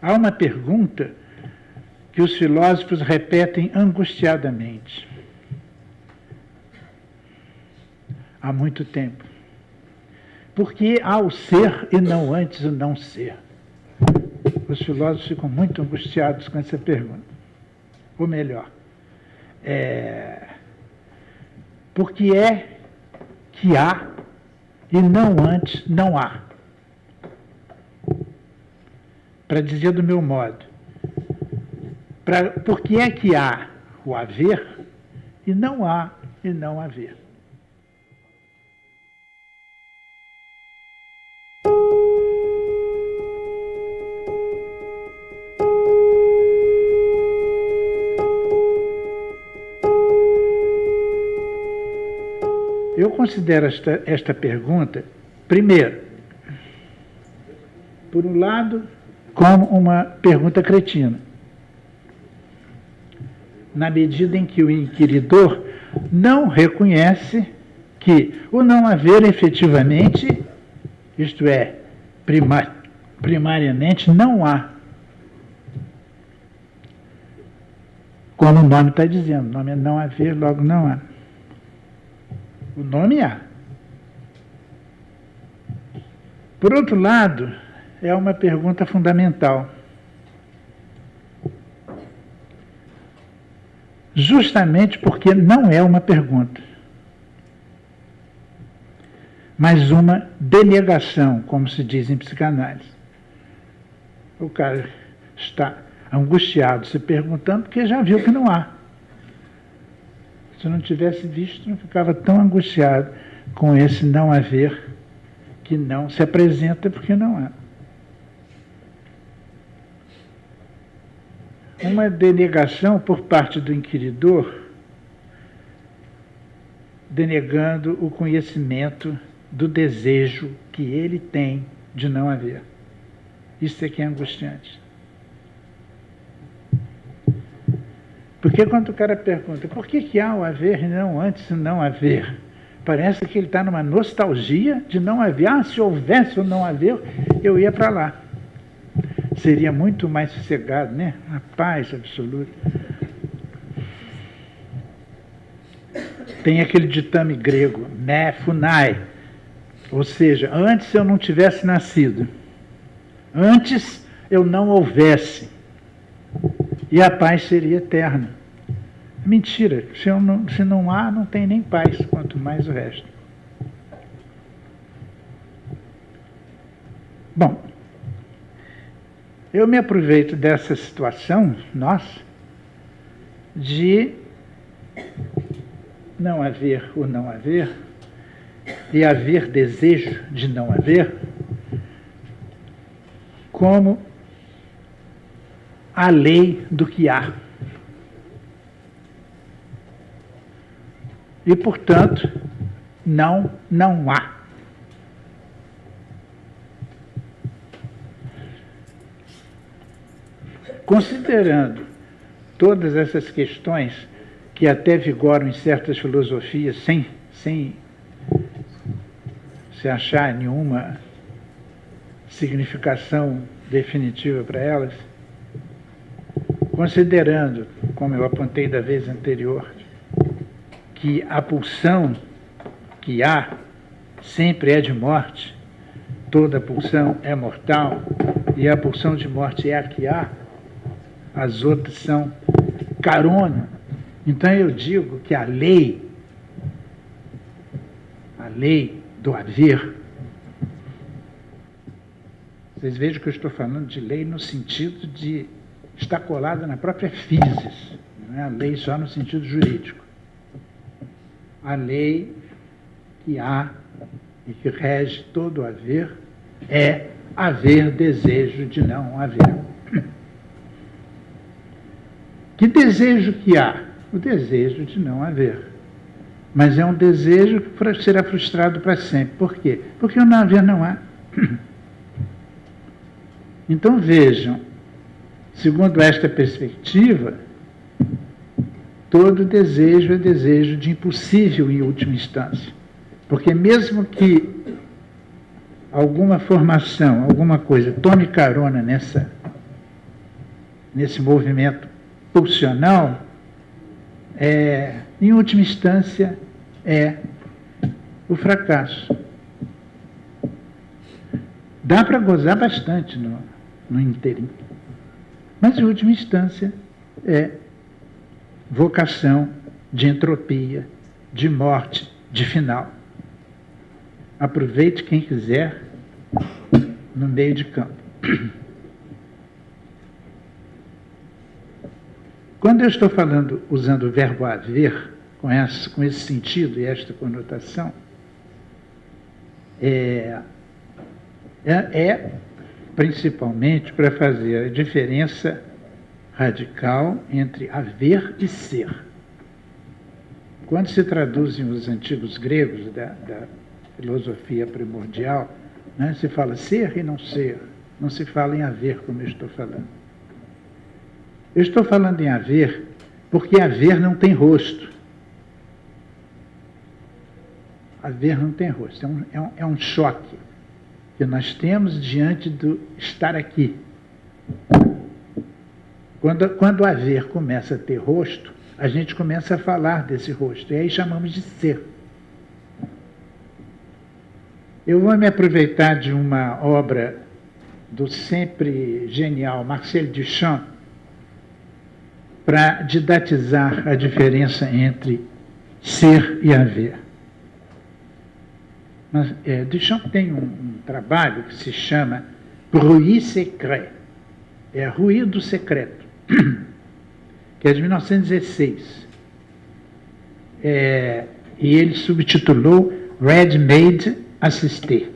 Há uma pergunta que os filósofos repetem angustiadamente há muito tempo. Por que há o ser e não antes o não ser? Os filósofos ficam muito angustiados com essa pergunta. Ou melhor, por que é que há e não antes não há? Para dizer do meu modo, por que é que há o haver e não há e não haver? Eu considero esta pergunta, primeiro, por um lado, como uma pergunta cretina, na medida em que o inquiridor não reconhece que o não haver efetivamente, isto é, primariamente, não há. Como o nome está dizendo, o nome é não haver, logo não há. O nome há. Por outro lado, é uma pergunta fundamental. Justamente porque não é uma pergunta, mas uma denegação, como se diz em psicanálise. O cara está angustiado, se perguntando, porque já viu que não há. Se não tivesse visto, não ficava tão angustiado com esse não haver, que não se apresenta porque não há. Uma denegação por parte do inquiridor, denegando o conhecimento do desejo que ele tem de não haver. Isso é que é angustiante. Porque quando o cara pergunta, por que há o haver e não antes o não haver? Parece que ele está numa nostalgia de não haver. Ah, se houvesse o não haver, eu ia para lá. Seria muito mais sossegado, né? A paz absoluta. Tem aquele ditame grego, né, funai, ou seja, antes eu não tivesse nascido, antes eu não houvesse, e a paz seria eterna. Mentira, se não há, não tem nem paz, quanto mais o resto. Bom, eu me aproveito dessa situação, nossa, de não haver o não haver, e haver desejo de não haver, como a lei do que há. E, portanto, não há. Considerando todas essas questões que até vigoram em certas filosofias, sem se achar nenhuma significação definitiva para elas, considerando, como eu apontei da vez anterior, que a pulsão que há sempre é de morte, toda pulsão é mortal, e a pulsão de morte é a que há, as outras são carona. Então eu digo que a lei do haver, vocês vejam que eu estou falando de lei no sentido de estar colada na própria physis, não é a lei só no sentido jurídico. A lei que há e que rege todo o haver é haver desejo de não haver. Que desejo que há? O desejo de não haver. Mas é um desejo que será frustrado para sempre. Por quê? Porque o não haver não há. Então vejam, segundo esta perspectiva, todo desejo é desejo de impossível em última instância. Porque mesmo que alguma formação, alguma coisa tome carona nesse movimento pulsional, em última instância, é o fracasso. Dá para gozar bastante no inteirinho, mas, em última instância, é vocação de entropia, de morte, de final. Aproveite quem quiser no meio de campo. Quando eu estou falando, usando o verbo haver, com esse sentido e esta conotação, principalmente para fazer a diferença radical entre haver e ser. Quando se traduzem os antigos gregos da filosofia primordial, né, se fala ser e não ser, não se fala em haver, como eu estou falando. Eu estou falando em haver porque haver não tem rosto. Haver não tem rosto. É um choque que nós temos diante do estar aqui. Quando o haver começa a ter rosto, a gente começa a falar desse rosto, e aí chamamos de ser. Eu vou me aproveitar de uma obra do sempre genial Marcel Duchamp para didatizar a diferença entre ser e haver. Mas, Duchamp tem um trabalho que se chama Bruit secret, ruído secreto, que é de 1916. E ele subtitulou Ready-Made Assisté.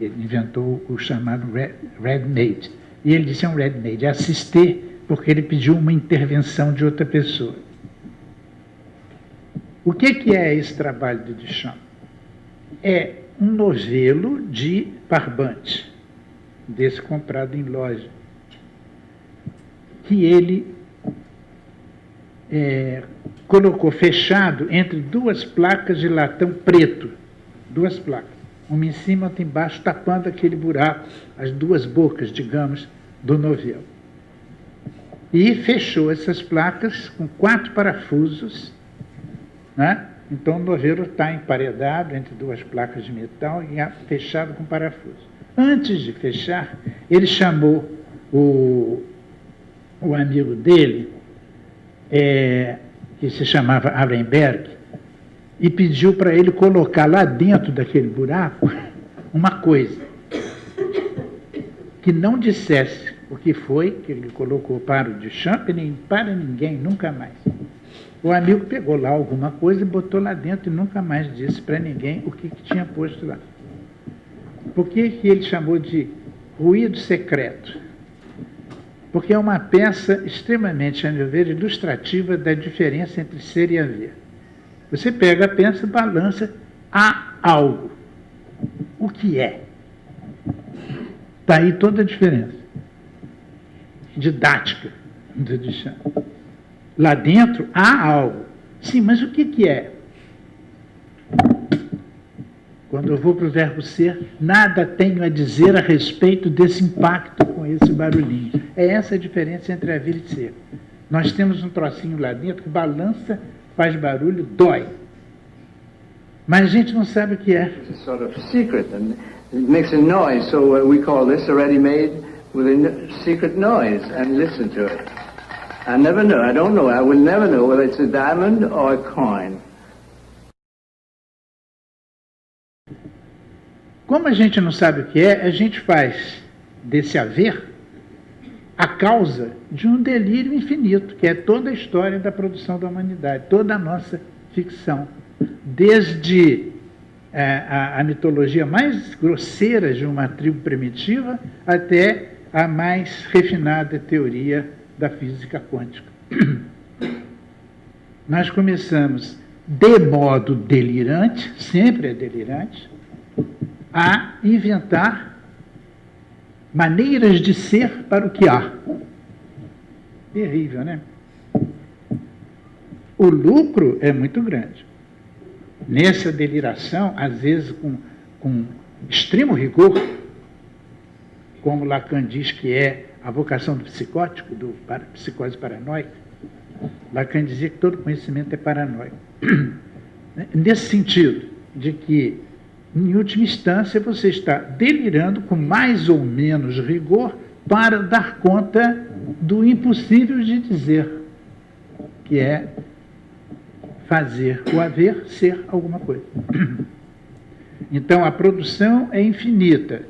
Ele inventou o chamado Ready-Made. E ele disse Ready-Made Assisté porque ele pediu uma intervenção de outra pessoa. O que é esse trabalho de Duchamp? É um novelo de barbante, desse comprado em loja, que ele colocou fechado entre duas placas de latão preto, duas placas, uma em cima e outra embaixo, tapando aquele buraco, as duas bocas, digamos, do novelo. E fechou essas placas com 4 parafusos, né? Então o novelo está emparedado entre duas placas de metal e fechado com parafuso. Antes de fechar, ele chamou o amigo dele, que se chamava Arenberg, e pediu para ele colocar lá dentro daquele buraco uma coisa que não dissesse o que foi que ele colocou para o Duchamp, nem para ninguém, nunca mais. O amigo pegou lá alguma coisa e botou lá dentro e nunca mais disse para ninguém o que tinha posto lá. Por que ele chamou de ruído secreto? Porque é uma peça extremamente, a meu ver, ilustrativa da diferença entre ser e haver. Você pega a peça e balança, há algo. O que é? Está aí toda a diferença. Didática do Duchamp. Lá dentro há algo. Sim, mas o que é? Quando eu vou para o verbo ser, nada tenho a dizer a respeito desse impacto com esse barulhinho. É essa a diferença entre haver e ser. Nós temos um trocinho lá dentro que balança, faz barulho, dói. Mas a gente não sabe o que é. It's a sort of secret, and it makes a noise, so we call this a ready-made with a secret noise, and listen to it. I never know, I don't know, I will never know whether it's a diamond or a coin. Como a gente não sabe o que é, a gente faz desse haver a causa de um delírio infinito, que é toda a história da produção da humanidade, toda a nossa ficção. Desde a mitologia mais grosseira de uma tribo primitiva até a mais refinada teoria da física quântica. Nós começamos, de modo delirante, sempre é delirante, a inventar maneiras de ser para o que há. Terrível, né? O lucro é muito grande. Nessa deliração, às vezes com extremo rigor, como Lacan diz que é a vocação do psicótico, do psicose paranoica, Lacan dizia que todo conhecimento é paranoico. Nesse sentido, de que, em última instância, você está delirando com mais ou menos rigor para dar conta do impossível de dizer, que é fazer o haver ser alguma coisa. Então, a produção é infinita.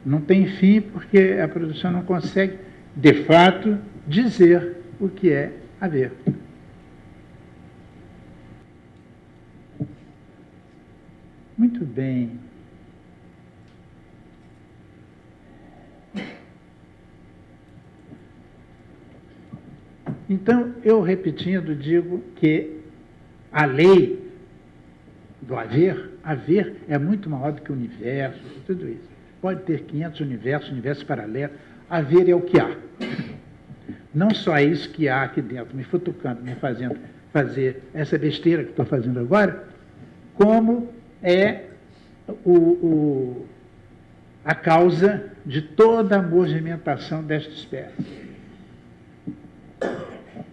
Não tem fim, porque a produção não consegue, de fato, dizer o que é haver. Muito bem. Então, eu repetindo, digo que a lei do haver é muito maior do que o universo, tudo isso. Pode ter 500 universos paralelos. Haver é o que há. Não só é isso que há aqui dentro, me futucando, me fazendo fazer essa besteira que estou fazendo agora, como é a causa de toda a movimentação desta espécie.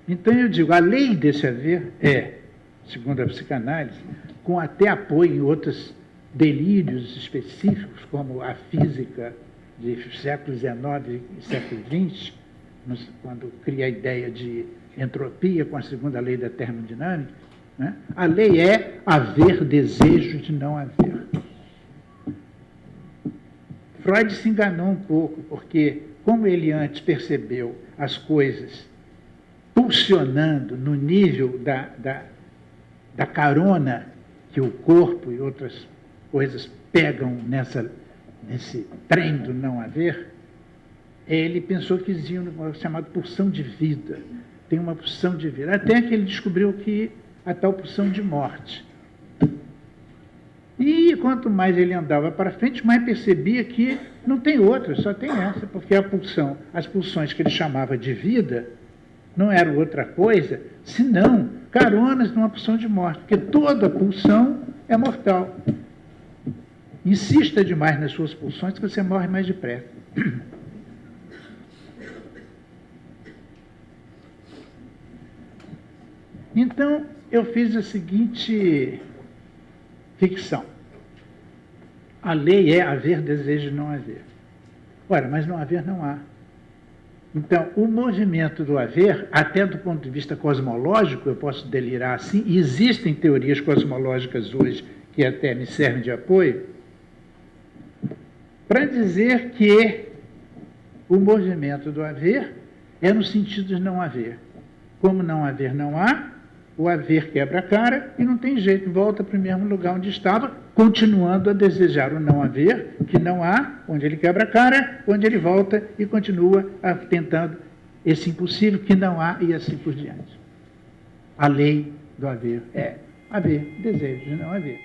Então eu digo, a lei desse haver é, segundo a psicanálise, com até apoio em outros delírios específicos, como a física de século XIX e século XX, quando cria a ideia de entropia com a segunda lei da termodinâmica, né? A lei é haver desejo de não haver. Freud se enganou um pouco, porque como ele antes percebeu as coisas pulsionando no nível da carona que o corpo e outras coisas pegam nesse trem do não haver, ele pensou que existia um negócio chamado pulsão de vida. Tem uma pulsão de vida. Até que ele descobriu que a tal pulsão de morte. E quanto mais ele andava para frente, mais percebia que não tem outra, só tem essa, porque as pulsões que ele chamava de vida não eram outra coisa, senão caronas numa pulsão de morte, porque toda pulsão é mortal. Insista demais nas suas pulsões que você morre mais depressa. Então, eu fiz a seguinte ficção. A lei é haver desejo de não haver. Ora, mas não haver não há. Então, o movimento do haver, até do ponto de vista cosmológico, eu posso delirar assim, e existem teorias cosmológicas hoje que até me servem de apoio, para dizer que o movimento do haver é no sentido de não haver. Como não haver, não há, o haver quebra a cara e não tem jeito, volta para o mesmo lugar onde estava, continuando a desejar o não haver, que não há, onde ele quebra a cara, onde ele volta e continua tentando esse impossível que não há e assim por diante. A lei do haver é haver desejo de não haver.